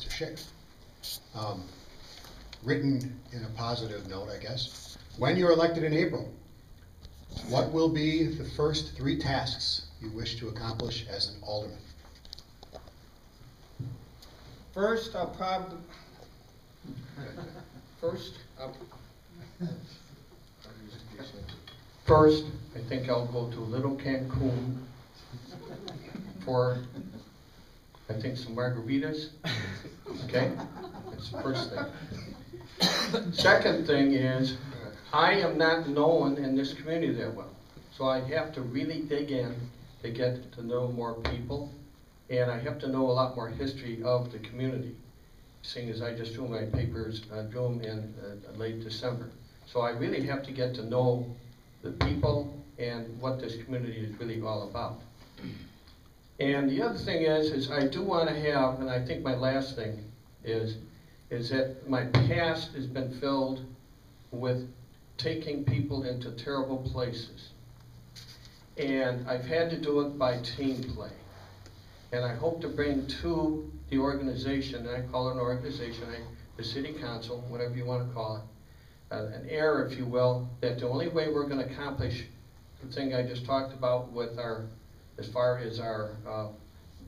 Mr. Schick. Written in a positive note, I guess. When you're elected in April, what will be the first 3 tasks you wish to accomplish as an alderman? First, I think I'll go to Little Cancun for, I think, some margaritas. Okay, that's the first thing. Second thing is, I am not known in this community that well, so I have to really dig in to get to know more people, and I have to know a lot more history of the community, seeing as I just drew my papers, drew them in late December. So I really have to get to know the people and what this community is really all about. And the other thing is I do want to have, and I think my last thing is that my past has been filled with taking people into terrible places. And I've had to do it by team play. And I hope to bring to the organization, and I call it an organization, the city council, whatever you want to call it, an air, if you will, that the only way we're going to accomplish the thing I just talked about with our, as far as our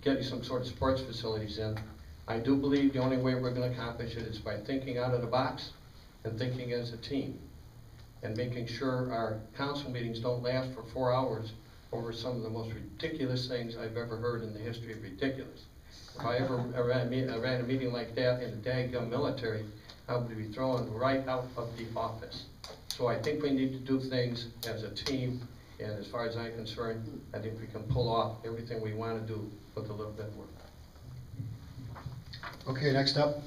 getting some sort of sports facilities in, I do believe the only way we're going to accomplish it is by thinking out of the box and thinking as a team, and making sure our council meetings don't last for 4 hours over some of the most ridiculous things I've ever heard in the history of ridiculous. If I ever ran a meeting like that in the daggum military, I would be thrown right out of the office. So I think we need to do things as a team, and as far as I'm concerned, I think we can pull off everything we want to do with a little bit of work. Okay, next up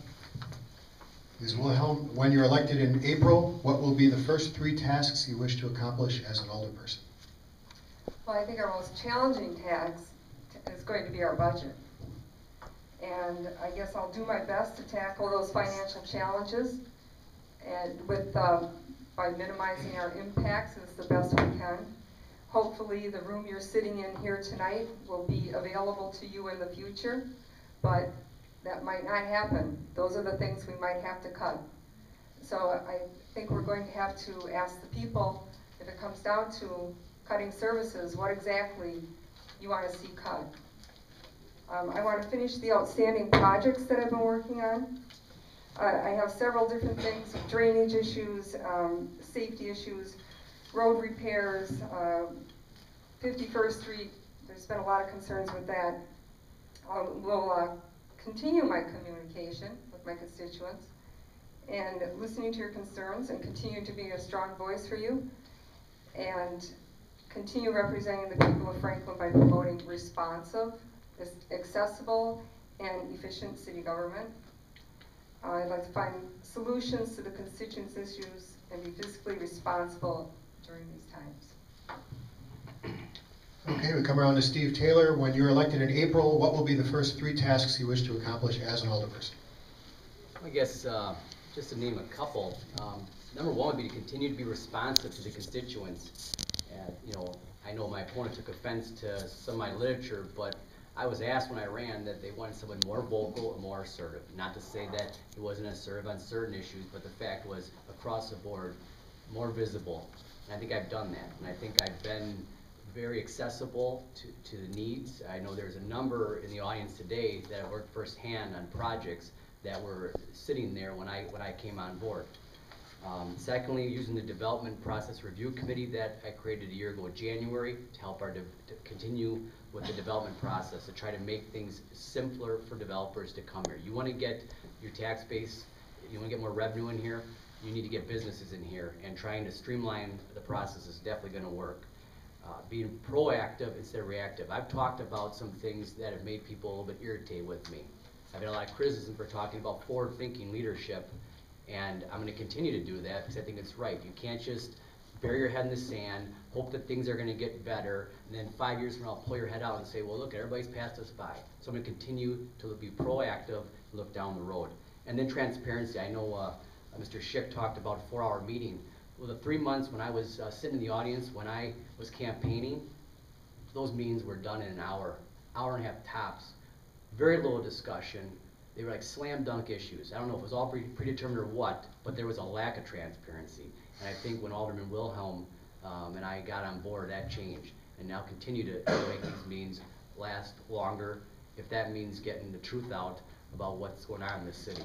is Wilhelm. When you're elected in April, what will be the first 3 tasks you wish to accomplish as an alderperson? Well, I think our most challenging task is going to be our budget. And I guess I'll do my best to tackle those financial challenges, and by minimizing our impacts as the best we can. Hopefully the room you're sitting in here tonight will be available to you in the future, but that might not happen. Those are the things we might have to cut. So I think we're going to have to ask the people, if it comes down to cutting services, what exactly you want to see cut. I want to finish the outstanding projects that I've been working on. I have several different things, drainage issues, safety issues, road repairs, 51st Street, there's been a lot of concerns with that. We'll continue my communication with my constituents and listening to your concerns and continue to be a strong voice for you, and continue representing the people of Franklin by promoting responsive, accessible, and efficient city government. I'd like to find solutions to the constituents' issues and be fiscally responsible during these times. Okay, we come around to Steve Taylor. When you're elected in April, what will be the first 3 tasks you wish to accomplish as an alderperson? I guess just to name a couple, number 1 would be to continue to be responsive to the constituents. I know my opponent took offense to some of my literature, but I was asked when I ran that they wanted someone more vocal and more assertive. Not to say that he wasn't assertive on certain issues, but the fact was, across the board, more visible. And I think I've done that. And I think I've been very accessible to the needs. I know there's a number in the audience today that have worked firsthand on projects that were sitting there when I came on board. Secondly, using the Development Process Review Committee that I created a year ago in January to help to continue with the development process, to try to make things simpler for developers to come here. You want to get your tax base, you want to get more revenue in here, you need to get businesses in here, and trying to streamline the process is definitely going to work. Being proactive instead of reactive. I've talked about some things that have made people a little bit irritated with me. I've had a lot of criticism for talking about forward-thinking leadership, and I'm going to continue to do that because I think it's right. You can't just bury your head in the sand, hope that things are going to get better, and then 5 years from now pull your head out and say, well, look, everybody's passed us by. So I'm going to continue to be proactive and look down the road. And then transparency. I know Mr. Schick talked about a 4-hour meeting. Well, the 3 months when I was sitting in the audience, when I was campaigning, those meetings were done in an hour and a half tops. Very little discussion, they were like slam dunk issues. I don't know if it was all predetermined or what, but there was a lack of transparency. And I think when Alderman Wilhelm and I got on board, that changed. And now continue to make these meetings last longer, if that means getting the truth out about what's going on in this city.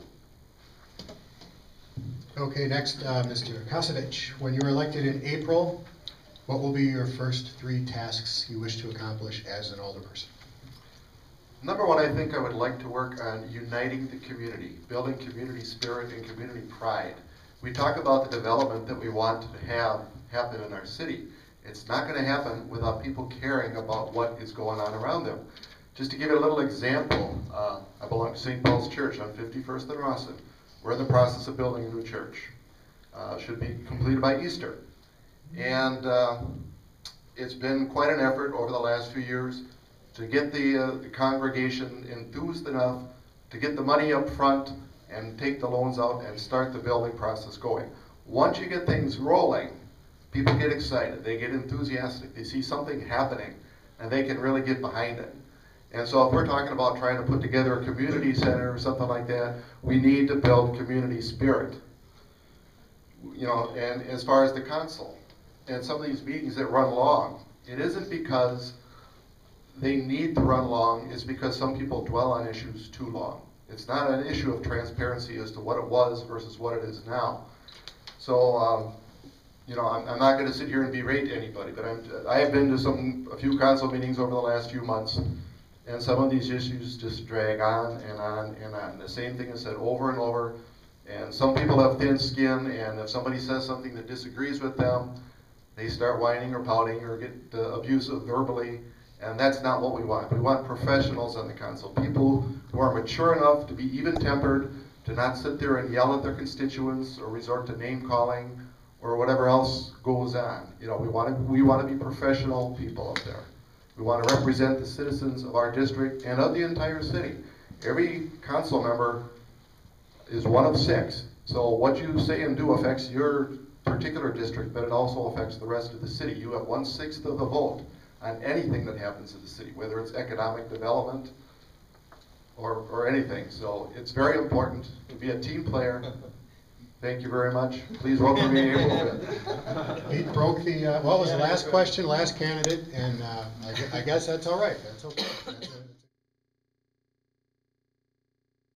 Okay, next, Mr. Kosevich. When you were elected in April, what will be your first 3 tasks you wish to accomplish as an alderperson? Number one, I think I would like to work on uniting the community, building community spirit and community pride. We talk about the development that we want to have happen in our city. It's not going to happen without people caring about what is going on around them. Just to give you a little example, I belong to St. Paul's Church on 51st and Rawson. We're in the process of building a new church. Should be completed by Easter. And it's been quite an effort over the last few years to get the congregation enthused enough to get the money up front and take the loans out and start the building process going. Once you get things rolling, people get excited, they get enthusiastic, they see something happening, and they can really get behind it. And so if we're talking about trying to put together a community center or something like that, we need to build community spirit. You know, and as far as the council, and some of these meetings that run long, it isn't because they need to run long, it's because some people dwell on issues too long. It's not an issue of transparency as to what it was versus what it is now. So, you know, I'm not going to sit here and berate anybody, but I have been to a few council meetings over the last few months, and some of these issues just drag on and on and on. The same thing is said over and over, and some people have thin skin, and if somebody says something that disagrees with them, they start whining or pouting or get abusive verbally, and that's not what we want. We want professionals on the council, people who are mature enough to be even-tempered, to not sit there and yell at their constituents or resort to name-calling or whatever else goes on. You know, we want to be professional people up there. We want to represent the citizens of our district and of the entire city. Every council member is one of 6. So what you say and do affects your particular district, but it also affects the rest of the city. You have 1/6 of the vote on anything that happens in the city, whether it's economic development or anything. So it's very important to be a team player. Thank you very much. Please vote for me April 5th. He broke the, what was the last question, last candidate, and I guess that's all right. That's okay.